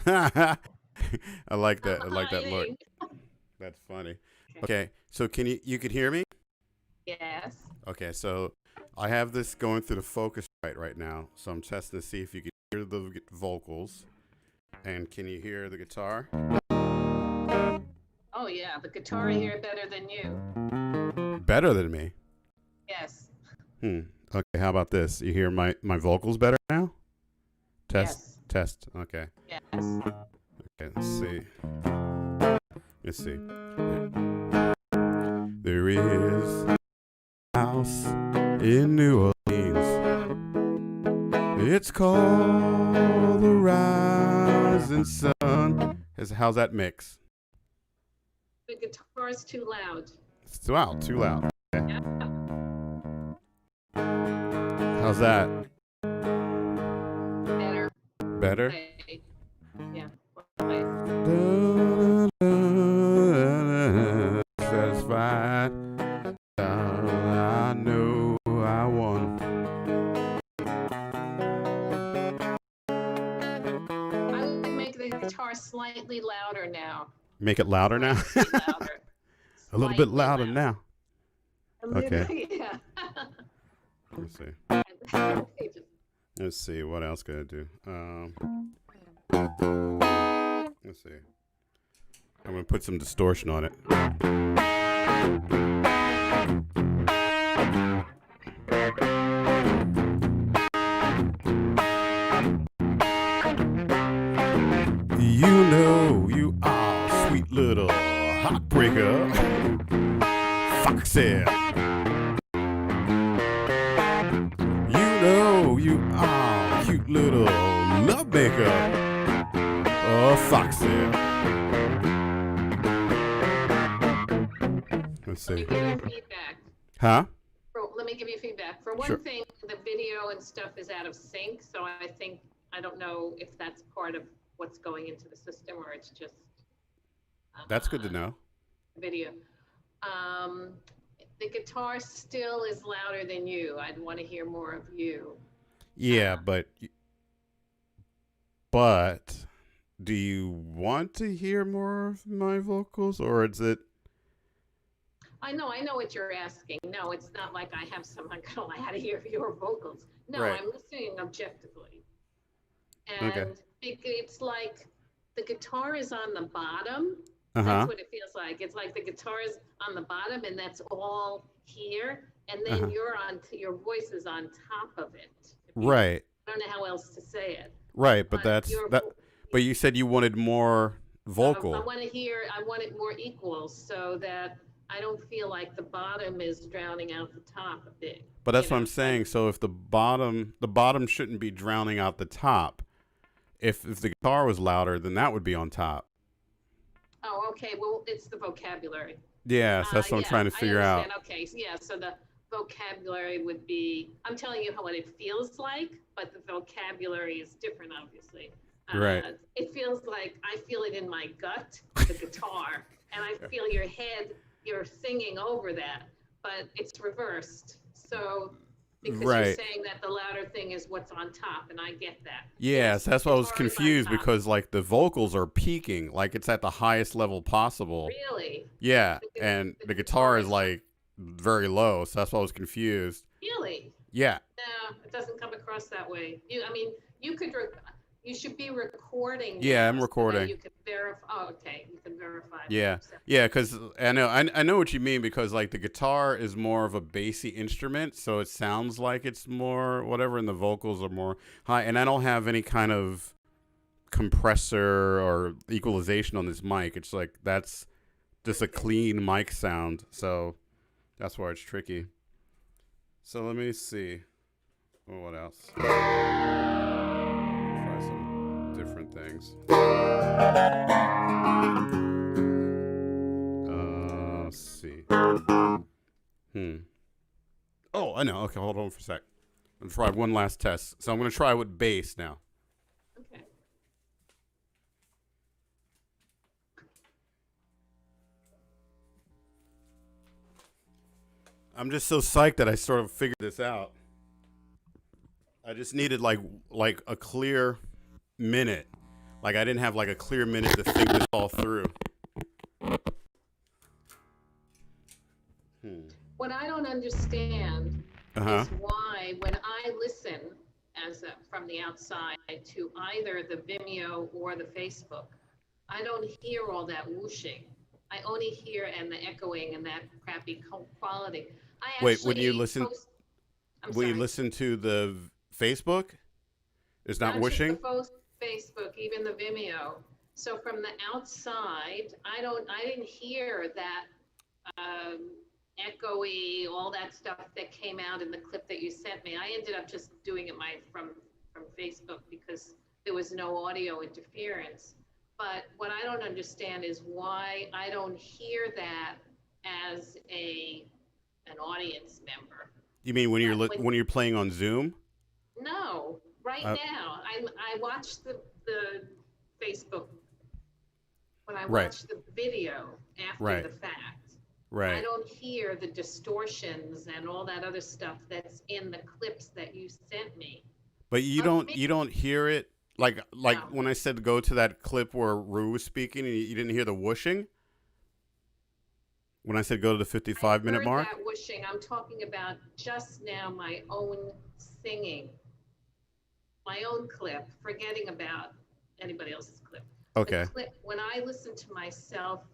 I like I'm that. I like that look. hiding. That's funny. Okay. Okay, so can you could hear me? Yes. Okay, so I have this going through the focus right now. So I'm testing to see if you can hear the vocals and can you hear the guitar? Oh yeah, the guitar here better than you. Better than me. Yes. Hmm. Okay, how about this? You hear my vocals better now? Test Yes. test. Okay. Yes. Okay, let's see. Let's see. There is a house in New Orleans. It's called the Rising Sun. How's that mix? The guitar's too loud. It's too loud. Too loud. Okay. Yeah. How's that? Better. Better? Play. Yeah. Play. Satisfied. I know I won. I would make the guitar slightly louder now. Make it louder now? Slightly louder. A little bit Slightly louder louder. now. A Okay. little, yeah. Let's see. Okay, just Let's see. What else can I do? Let's see. I'm going to put some distortion on it. You know you are sweet little heartbreaker. Foxy. You know you are cute little lovemaker. Oh, Foxy. Let's see. let me give you feedback. Huh? Let me give you feedback. For one Sure. thing, the video and stuff is out of sync, so I don't know if that's part of what's going into the system or it's just That's good to know. video. Um, the guitar still is louder than you. I'd want to hear more of you. Yeah, but do you want to hear more of my vocals or is it I know what you're asking. No, it's not like I have someone go, I had to hear your vocals. No, right? I'm listening objectively. Okay. And it's like the guitar is on the bottom. Uh-huh. That's what it feels like. It's like the guitar is on the bottom and that's all here. And then Uh-huh. your voice is on top of it. Right. I don't know how else to say it. Right, but But that's that but you said you wanted more I vocal. want it more equal so that I don't feel like the bottom is drowning out the top a bit. But that's what I'm saying. So if the bottom shouldn't be drowning out the top. If the guitar was louder, then that would be on top. Oh, okay. Well, it's the vocabulary. Yeah, so that's what I'm Yeah, trying to I figure out. understand. Okay, so yeah, so the vocabulary would be, I'm telling you what it feels like, but the vocabulary is different, obviously. Right. It feels like I feel it in my gut, the guitar, and I feel your head, you're singing over that, but it's reversed. So, because you're Right. saying that the louder thing is what's on top, and I get that. Yes, Yes, that's the why I was guitar is on confused top. because like the vocals are peaking, like it's at the highest level possible. Really? Yeah, The, and the the guitar guitar is is like very low, so that's why I was confused. really? Yeah. No, it doesn't come across that way. I mean, you could, you should be recording Yeah, I'm now so that recording. you can verify. Oh, okay, you can verify. Yeah. Yeah, cuz I know what you mean because like the guitar is more of a bassy instrument, so it sounds like it's more whatever and the vocals are more high and I don't have any kind of compressor or equalization on this mic. It's like that's just a clean mic sound. So that's why it's tricky. So let me see. Oh, what else? Try some different things. Let's see. Oh, I know. Okay, hold on for a sec. I'm gonna try one last test. So I'm gonna try with bass now. Okay. I'm just so psyched that I sort of figured this out. I just needed like a clear minute. Like I didn't have like a clear minute to think this all through. What I don't understand Uh-huh. is why, when I listen from the outside to either the Vimeo or the Facebook, I don't hear all that whooshing. I only hear and the echoing and that crappy quality. I Wait, actually post. I'm when you sorry. listen to the Facebook, it's not Not just the whooshing? Facebook, even the Vimeo. So from the outside, I didn't hear that um, echoey, all that stuff that came out in the clip that you sent me. I ended up just doing it from Facebook because there was no audio interference. But what I don't understand is why I don't hear that as an audience member. You mean when But when you're playing on Zoom? no, right Uh, now I watch the Facebook when I right, watch the video after right, the fact. I right. don't hear the distortions and all that other stuff that's in the clips that you sent me. But But you don't hear it like no, when I said go to that clip where ReW was speaking and you didn't hear the whooshing when I said go to the I 55-minute heard mark. that whooshing. I'm talking about just now my own singing, my own clip, forgetting about anybody else's clip. The Okay. clip, when I listen to myself,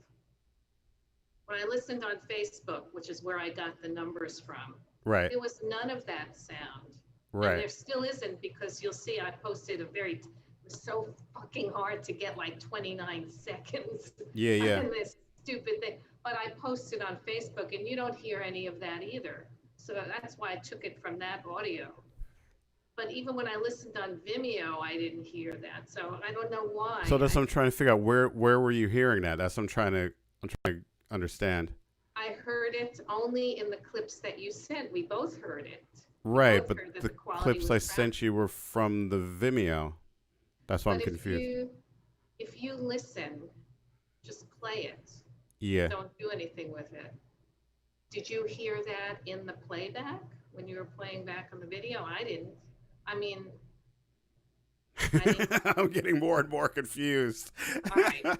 when I listened on Facebook, which is where I got the numbers from, Right. there was none of that sound. And Right. there still isn't, because you'll see I posted it was so fucking hard to get like 29 seconds Yeah, yeah. on this stupid thing. But I posted on Facebook and you don't hear any of that either. So that's why I took it from that audio. But even when I listened on Vimeo, I didn't hear that. So I don't know So why. that's what I'm trying to figure out where were you hearing that? That's what I'm trying to understand. I heard it only in the clips that you sent. We both heard it. We Right, both but heard that the the quality clips was I crap. sent you were from the Vimeo. That's why I'm But confused. if you listen, just play it. Yeah. Don't do anything with it. Did you hear that in the playback when you were playing back on the video? I didn't. I mean, I didn't. I'm getting more and more confused. All right.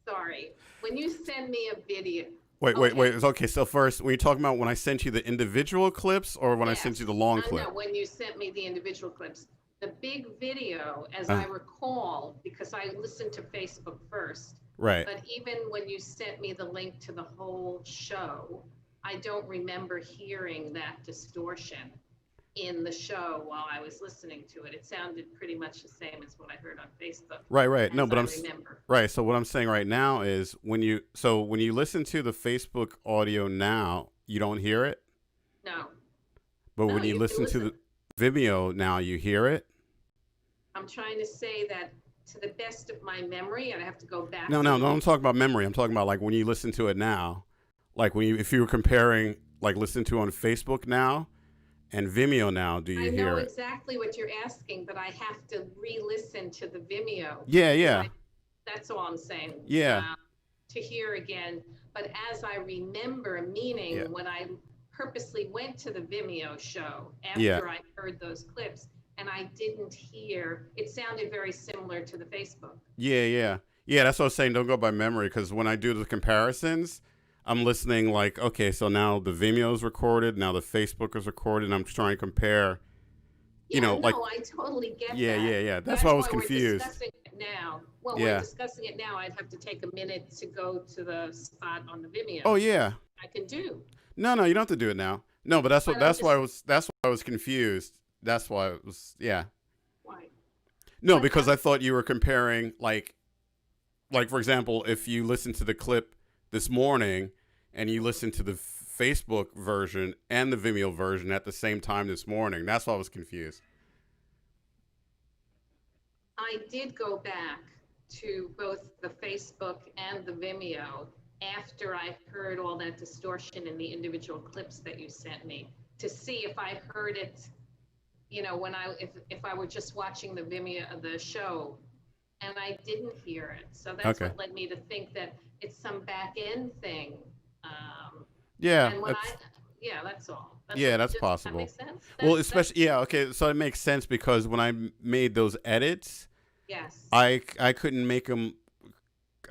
Sorry. When you send me a video, Wait. okay, It's okay. So first, when you're talking about when I sent you the individual clips or when I sent you the yes, long I know clip? when you sent me the individual clips. The big video, as Uh, I recall, because I listened to Facebook first, right. but even when you sent me the link to the whole show, I don't remember hearing that distortion in the show while I was listening to it. It sounded pretty much the same as what I heard on Facebook, Right. No, as but I remember. right. So what I'm saying right now is when you listen to the Facebook audio now, you don't hear it. No, But no, when you you can listen to listen. the Vimeo now, you hear it. I'm trying to say that to the best of my memory, and I have to go back No, and no. look. I'm talking about memory. I'm talking about like when you listen to it now, like if you were comparing like listen to on Facebook now and Vimeo now, do I you know hear it? exactly what you're asking, but I have to re-listen to the Vimeo Yeah, because yeah, that's all I'm saying, yeah, to hear again. But as I remember, yeah, meaning when I purposely went to the Vimeo show yeah. after I heard those clips, and I didn't hear, it sounded very similar to the Facebook. Yeah, that's what I was saying. Don't go by memory because when I do the comparisons, I'm listening like, okay, so now the Vimeo is recorded, now the Facebook is recorded, and I'm trying to compare, Yeah, like, no, I totally get that. yeah. That's why I That's was why we're confused. discussing it now. Well, we're Yeah. discussing it now. I'd have to take a minute to go to the spot on the Oh, Vimeo. yeah. I can do, No, you don't have to do it now. No, but but I'm just, that's why I was confused. That's why it was, yeah. why? No, But because I thought you were comparing like for example, if you listen to the clip this morning and you listen to the Facebook version and the Vimeo version at the same time this morning, that's why I was confused. I did go back to both the Facebook and the Vimeo after I heard all that distortion in the individual clips that you sent me to see if I heard it, when if I were just watching the Vimeo, the show, and I didn't hear it. So that's Okay. what led me to think that it's some back end thing. Um, Yeah, and that's yeah, that's all. yeah, that's Does that make possible. sense? Well, That's especially yeah, okay, so it makes sense because when I made those edits, Yes. I couldn't make them.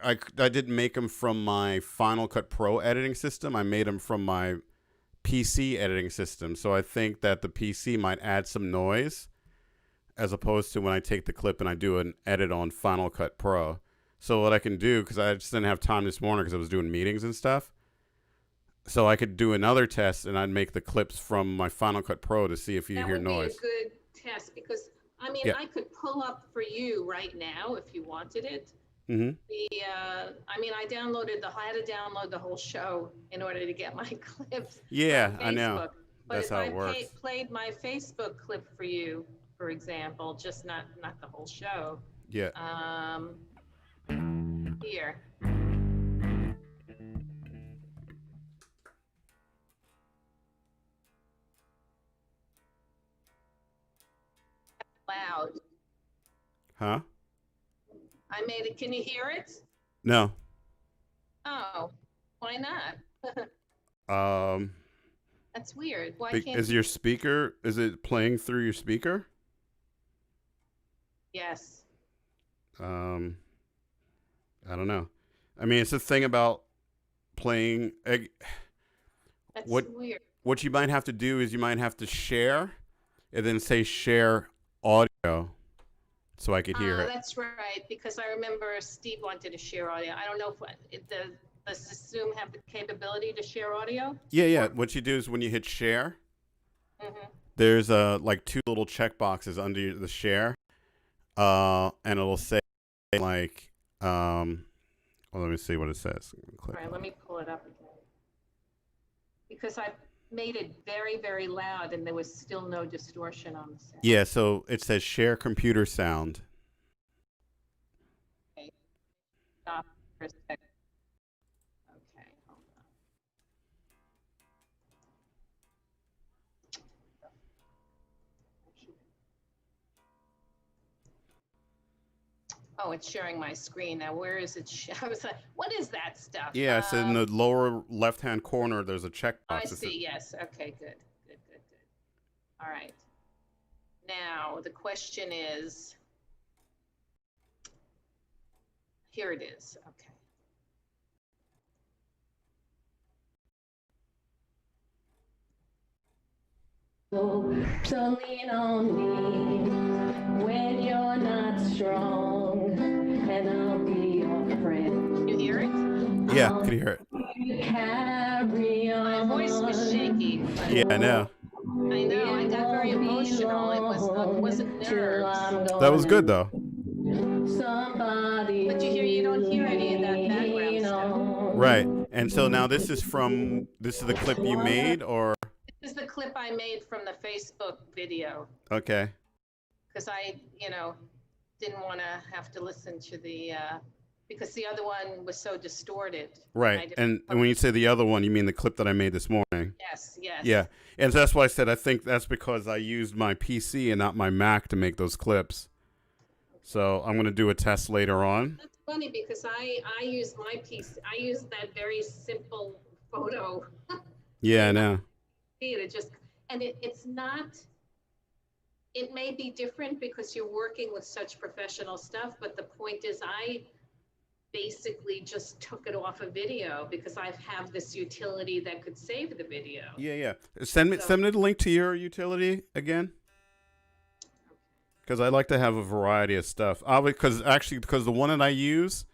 I didn't make them from my Final Cut Pro editing system. I made them from my PC editing system. So I think that the PC might add some noise as opposed to when I take the clip and I do an edit on Final Cut Pro. So what I can do, because I just didn't have time this morning because I was doing meetings and stuff, so I could do another test and I'd make the clips from my Final Cut Pro to see if you hear noise. That would be a good test because, I mean, Yeah. I could pull up for you right now if you wanted it. Mm-hmm. I mean, I had to download the whole show in order to get my clips. Yeah, from I know. Facebook. But That's if how I it works. played my Facebook clip for you, for example, just not the whole show. Yeah. Here. Loud. Huh? I made it. Can you hear it? No. Oh, why not? That's weird. Why can't Is your speaker, is it playing through your speaker? Yes. I don't know. I mean, it's the thing about playing. That's weird. What you might have to do is you might have to share and then say share audio so I could hear it. That's right, because I remember Steve wanted to share audio. I don't know if does Zoom have the capability to share audio? Yeah. What you do is when you hit share, there's like two little check boxes under the share, and it'll say like, well, let me see what it says. All right, let me pull it up again. Because I made it very, very loud and there was still no distortion on the sound. Yeah, so it says share computer sound. Okay. Stop for a second. Okay, hold on. Oh, it's sharing my screen now. Where is it? I was like, what is that stuff? Yeah, it's in the lower left-hand corner. There's a checkbox. I see. Yes. Okay. Good. All right. Now the question is. Here it is. Okay. So lean on me when you're not strong, and I'll be your friend. You hear it? Yeah, I can hear it. Carry on. My voice was shaky. Yeah, I know. I know. I got very emotional. It wasn't nerves. That was good though. Somebody. But you don't hear any of that background stuff. Right. And so now this is the clip you made, or? This is the clip I made from the Facebook video. Okay. Because I, didn't want to have to listen to because the other one was so distorted. Right. And when you say the other one, you mean the clip that I made this morning? Yes. Yeah. And so that's why I said I think that's because I used my PC and not my Mac to make those clips. So I'm going to do a test later on. That's funny because I use my PC. I use that very simple photo. Yeah, I know. It's not, it may be different because you're working with such professional stuff, but the point is I basically just took it off a video because I have this utility that could save the video. Yeah. Send me the link to your utility again. Because I like to have a variety of stuff. Because the one that I use,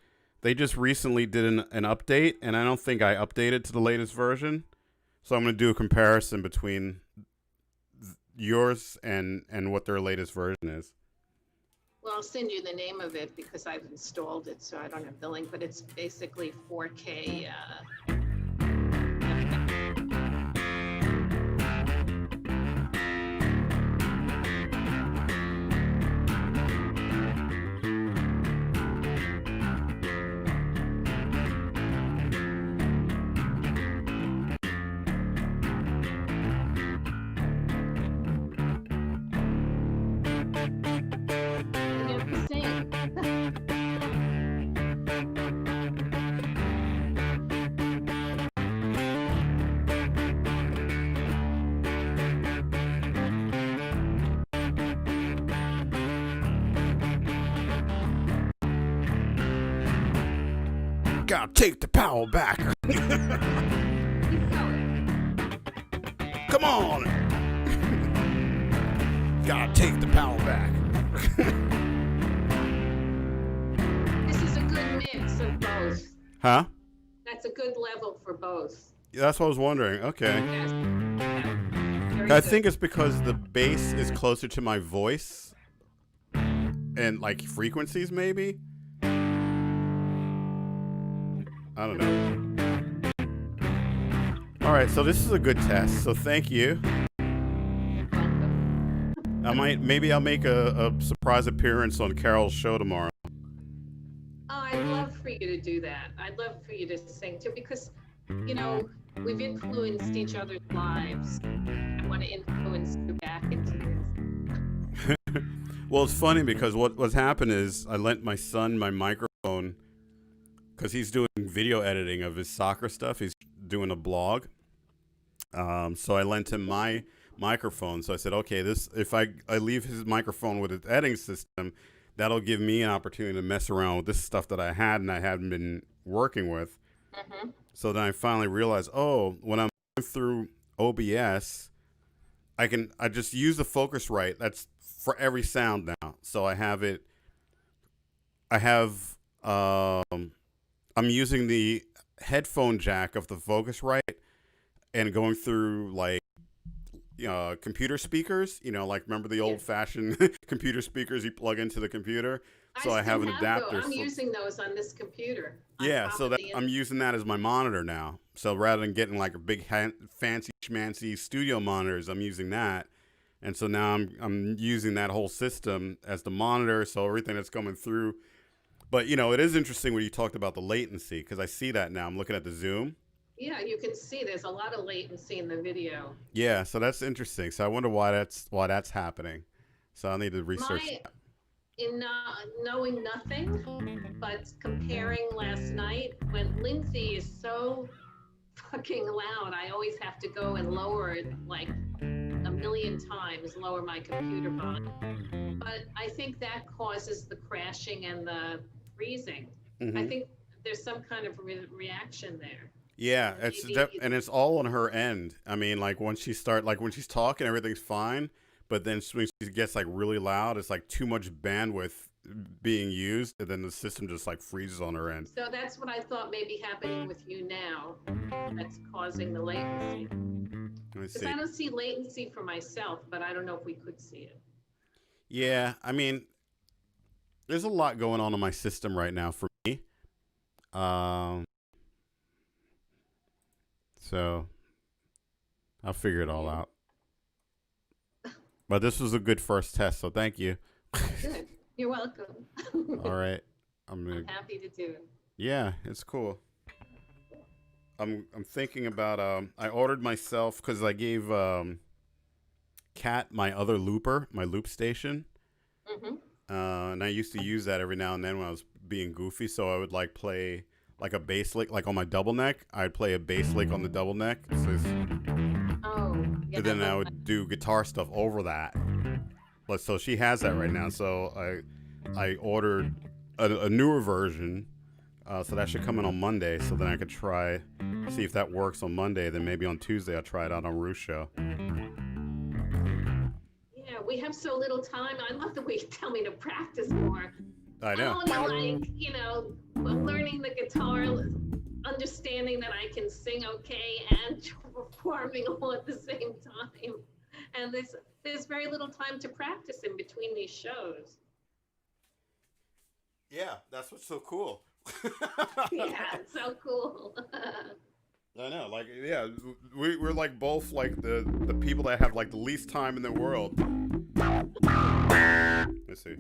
they just recently did an update, and I don't think I updated to the latest version. So I'm going to do a comparison between yours and what their latest version is. Well, I'll send you the name of it because I've installed it, so I don't have the link, but it's basically 4K. Gotta take the power back. Keep going. Come on. Gotta take the power back. This is a good mix of both. Huh? That's a good level for both. Yeah, that's what I was wondering. Okay. Yes. Yeah. Very I good. think it's because the bass is closer to my voice and like frequencies, maybe. I don't know. All right, so this is a good test. So thank you. Maybe I'll make a surprise appearance on Carol's show tomorrow. Oh, I'd love for you to do that. I'd love for you to sing too, because, you know, we've influenced each other's lives. I want to influence you back into this. Well, it's funny because what's happened is I lent my son my microphone because he's doing video editing of his soccer stuff. He's doing a blog. So I lent him my microphone. So I said, okay, if I leave his microphone with its editing system, that'll give me an opportunity to mess around with this stuff that I had and I hadn't been working with. Mm-hmm. So then I finally realized, when I'm going through OBS, I just use the Focusrite. That's for every sound now. So I have it. I'm using the headphone jack of the Focusrite and going through like computer speakers, like remember the old fashioned computer speakers you plug into the computer. So I have an adapter. I'm using those on this computer. Yeah, so that I'm using that as my monitor now. So rather than getting like a big fancy schmancy studio monitors, I'm using that. And so now I'm using that whole system as the monitor, so everything that's coming through. But it is interesting when you talked about the latency, because I see that now. I'm looking at the Zoom. Yeah, you can see there's a lot of latency in the video. Yeah, so that's interesting. So I wonder why that's happening. So I need to research that. In knowing nothing, but comparing last night, when Lindsay is so fucking loud, I always have to go and lower it like a million times, lower my computer volume. But I think that causes the crashing and the freezing. Mm-hmm. I think there's some kind of reaction there. Yeah, and it's all on her end. I mean, like when she's talking, everything's fine. But then when she gets like really loud, it's like too much bandwidth being used, and then the system just like freezes on her end. So that's what I thought may be happening with you now. That's causing the latency. Because I don't see latency for myself, but I don't know if we could see it. Yeah, I mean, there's a lot going on in my system right now for me. So I'll figure it all out. But this was a good first test, so thank you. Good. You're welcome. All right. I'm happy to do it. Yeah, it's cool. I'm thinking about I ordered myself because I gave Kat my other looper, my loop station. Mm-hmm. And I used to use that every now and then when I was being goofy, so I would like play like a bass lick, like on my double neck. I'd play a bass lick on the double neck. Yeah, and then I would do guitar stuff over that. But so she has that right now. So I ordered a newer version. So that should come in on Monday. So then I could see if that works on Monday. Then maybe on Tuesday I'll try it out on ReW show. Yeah, we have so little time. I love the way you tell me to practice more. I know. I only learning the guitar, understanding that I can sing okay and performing all at the same time. And there's very little time to practice in between these shows. Yeah, that's what's so cool. Yeah, it's so cool. I know, like, yeah, we're like both like the people that have like the least time in the world. Let's see.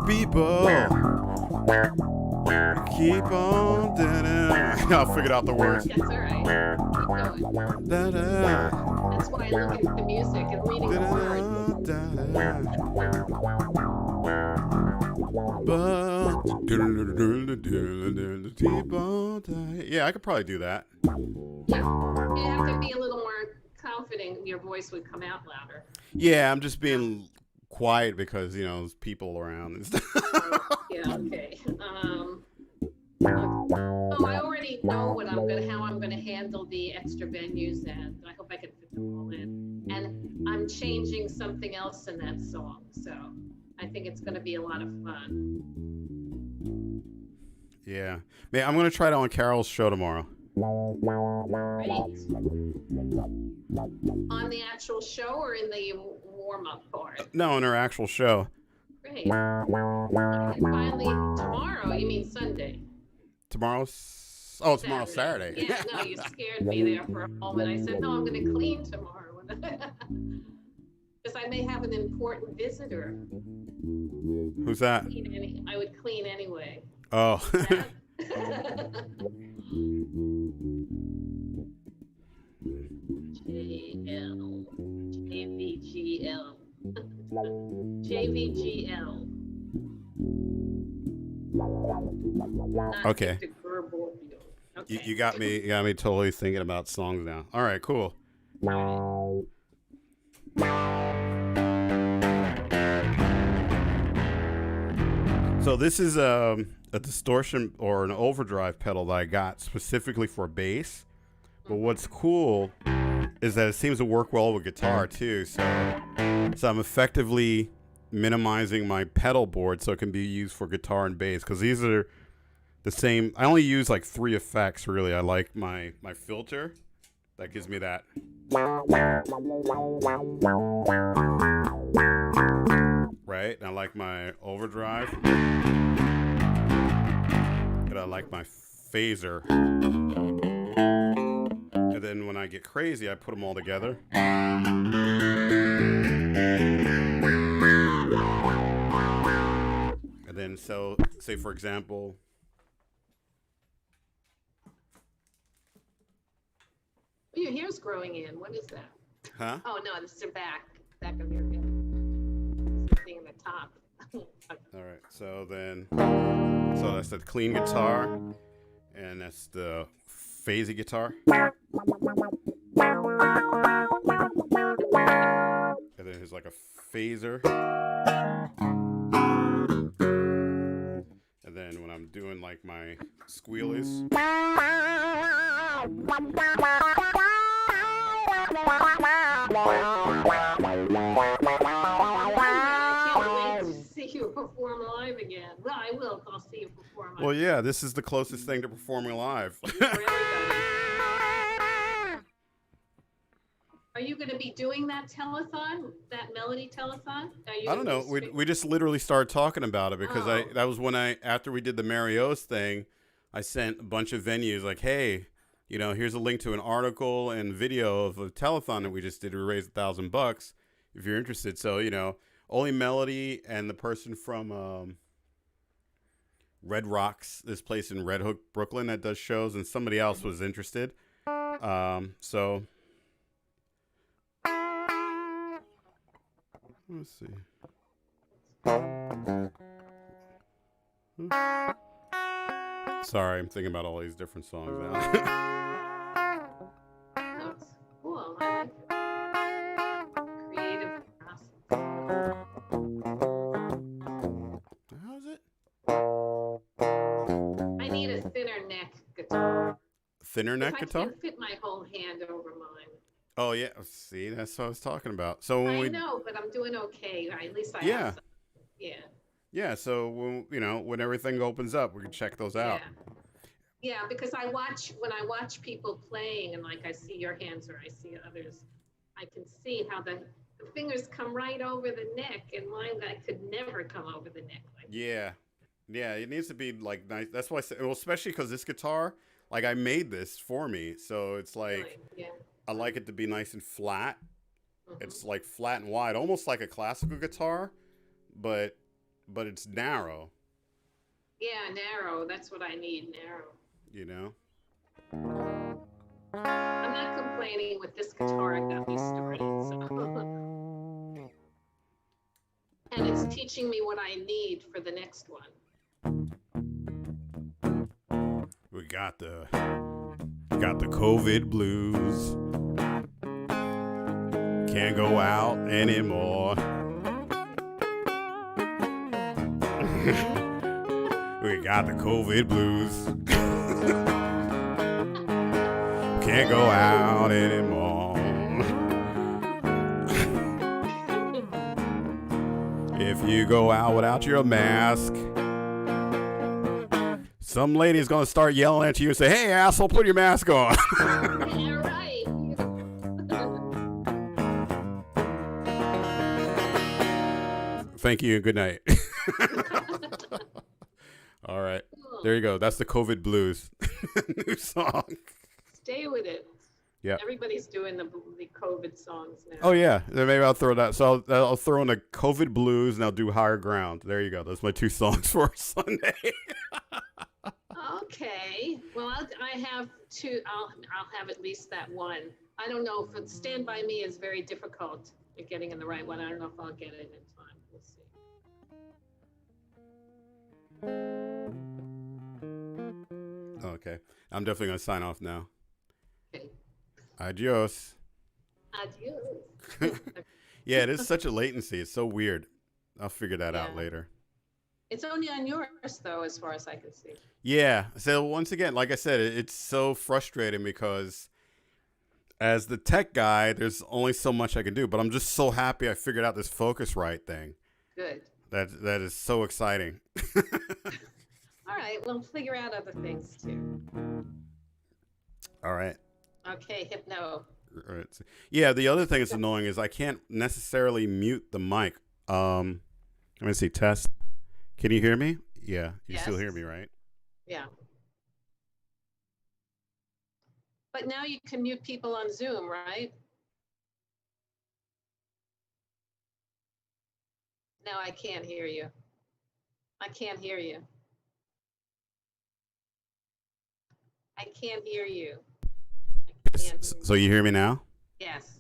People keep on I'll figure out the words. That's all right. Keep going. That's why I look at the music and reading the words. Yeah, I could probably do that. Yeah, you have to be a little more confident your voice would come out louder. Yeah, I'm just being quiet because there's people around and stuff. Yeah, okay. Oh, I already know how I'm gonna handle the extra venues, and I hope I can fit them all in. And I'm changing something else in that song, so I think it's gonna be a lot of fun. Yeah, man, I'm gonna try it on Carol's show tomorrow. Great. On the actual show or in the warm-up part? No, in her actual show. Great. And finally, tomorrow, you mean Sunday? Tomorrow's Saturday. Yeah, no, you scared me there for a moment. I said, no, I'm going to clean tomorrow. Because I may have an important visitor. Who's that? I would clean anyway. Oh. JVGL. JVGL. Okay. Okay. You got me totally thinking about songs now. All right, cool. So this is a distortion or an overdrive pedal that I got specifically for bass. But what's cool is that it seems to work well with guitar too. So I'm effectively minimizing my pedal board so it can be used for guitar and bass, because these are the same. I only use like 3 effects really. I like my filter that gives me that. Right? And I like my overdrive. And I like my phaser. And then when I get crazy, I put them all together. And then, so, say for example, your hair's growing in. What is that? huh? Oh no, this is the back of your hair. It's the thing in the top. All right. So that's the clean guitar, and that's the phasey guitar. And then there's like a phaser. And then when I'm doing like my squealies. I can't wait to see you perform live again. Well, I will. I'll see you perform. Well, yeah, this is the closest thing to performing live. Are you going to be doing that telethon, that melody telethon? I don't know. We just literally started talking about it because that was when after we did the Marios thing, I sent a bunch of venues like, hey, here's a link to an article and video of a telethon that we just did. We raised $1,000 if you're interested. So, only Melody and the person from Red Rocks, this place in Red Hook, Brooklyn, that does shows, and somebody else was interested. So let's see. Sorry, I'm thinking about all these different songs now. That's cool. I like it. Creative process. How is it? I need a thinner neck guitar. Thinner neck guitar? I can't fit my whole hand over mine. Oh yeah, see, that's what I was talking about. So when I know, but I'm doing okay. At least I Yeah. have some. Yeah. Yeah, so when everything opens up, we can check those out. Yeah, because when I watch people playing, and like I see your hands or I see others, I can see how the fingers come right over the neck, and mine I could never come over the neck like that. Yeah, it needs to be like nice. That's why I said, well, especially because this guitar, like I made this for me, so it's like Really, yeah. I like it to be nice and flat. Mhm. It's like flat and wide, almost like a classical guitar, but it's narrow. Yeah, narrow. That's what I need, narrow. I'm not complaining with this guitar. It got me started. So. And it's teaching me what I need for the next one. We got the COVID blues. Can't go out anymore. We got the COVID blues. Can't go out anymore. If you go out without your mask, some lady's gonna start yelling at you and say, "Hey, asshole, put your mask on." Yeah, right. Thank you and good night. All right. Cool. There you go. That's the COVID blues. New song. Stay with it. Yeah. Everybody's doing the COVID songs now. Oh, yeah. Then maybe I'll throw that. So I'll throw in the COVID blues and I'll do Higher Ground. There you go. Those are my 2 songs for Sunday. Okay. Well, I have 2. I'll have at least that one. I don't know if Stand By Me is very difficult at getting in the right one. I don't know if I'll get it in time. We'll see. Okay. I'm definitely going to sign off now. Okay. Adios. Adios. Yeah, it is such a latency. It's so weird. I'll figure that out Yeah. later. It's only on yours, though, as far as I can see. Yeah. So once again, like I said, it's so frustrating because as the tech guy, there's only so much I can do. But I'm just so happy I figured out this Focusrite thing. Good. That is so exciting. All right. We'll figure out other things, too. All right. Okay. Hypno. Right. Yeah, the other thing that's annoying is I can't necessarily mute the mic. Let me see. Test. Can you hear me? Yeah, you still hear Yes. me, right? Yeah. But now you can mute people on Zoom, right? No, I can't hear you. I can't hear you. I can't hear you. I can't hear So you hear me now? Yes.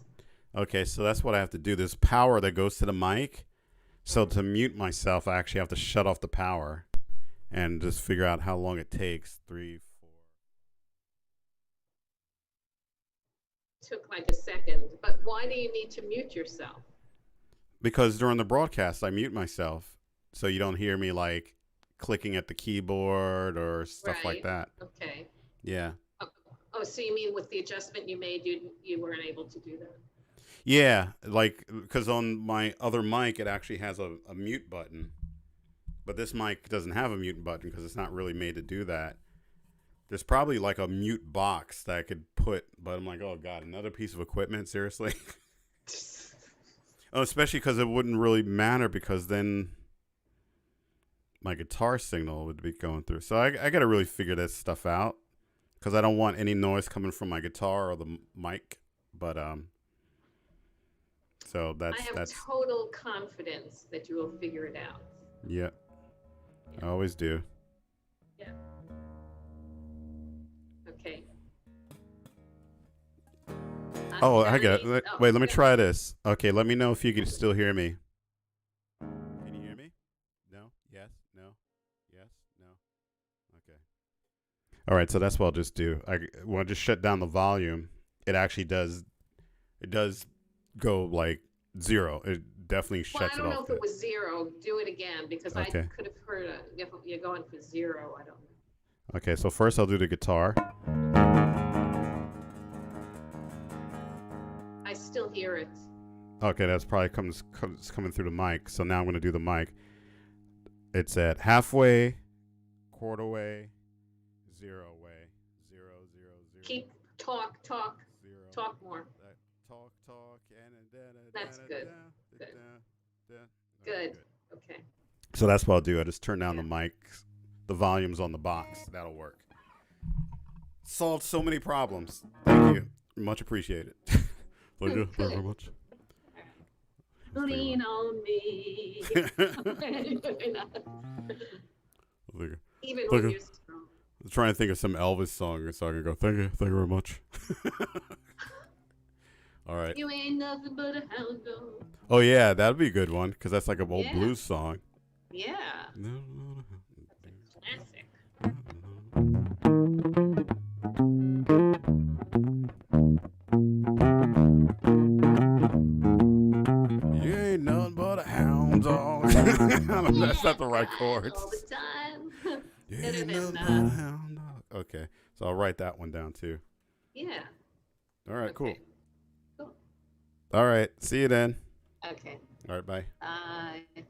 Okay, so that's what I have to do. There's power that goes to the mic. So to mute myself, I actually have to shut off the power and just figure out how long it takes. 3, 4. Took like a second, but why do you need to mute yourself? Because during the broadcast, I mute myself. So you don't hear me like clicking at the keyboard or stuff like Right. that. Okay. Yeah. Oh, so you mean with the adjustment you made, you weren't able to do that? Yeah, like, because on my other mic, it actually has a mute button. But this mic doesn't have a mute button because it's not really made to do that. There's probably like a mute box that I could put, but I'm like, oh, God, another piece of equipment? Seriously? Oh, especially because it wouldn't really matter because then my guitar signal would be going through. So I got to really figure this stuff out because I don't want any noise coming from my guitar or the mic. But, so I have total confidence that you will figure it out. Yeah, I always do. Yeah. Okay. Oh, I got it. Wait, let me yeah. try this. Okay, let me know if you can still hear me. Can you hear me? No? Yes? No? Yes? No? Okay. All right, so that's what I'll just do. When I just shut down the volume, it actually does go like 0. It definitely Well, shuts I it don't know off. if it was 0. Do it again because I Okay. could have heard if you're going for 0. I don't know. Okay, so first I'll do the guitar. I still hear it. Okay, that's probably coming through the mic. So now I'm going to do the mic. It's at halfway, quarter way, 0 way, 0, 0, 0. Keep talk, 0. talk more. Talk, and That's good. Good. Okay, Good. Okay. So that's what I'll do. I just turn down the mic, the volume's on the box. That'll work. Solved so many problems. Thank you. Much appreciated. Thank you very much. Lean on me. Even when you're strong. I'm trying to think of some Elvis song so I can go, thank you very much. All right. You ain't nothing but a hound dog. Oh, yeah, that'd be a good one because that's like an old Yeah. blues song. Yeah. Classic. hound dog. That's not the right chords. All the time. Yeah, Better no, than, no, hound dog. Okay, so I'll write that one down too. Yeah. All right, cool. Okay. Cool. All right, see you then. Okay. All right, bye. Bye.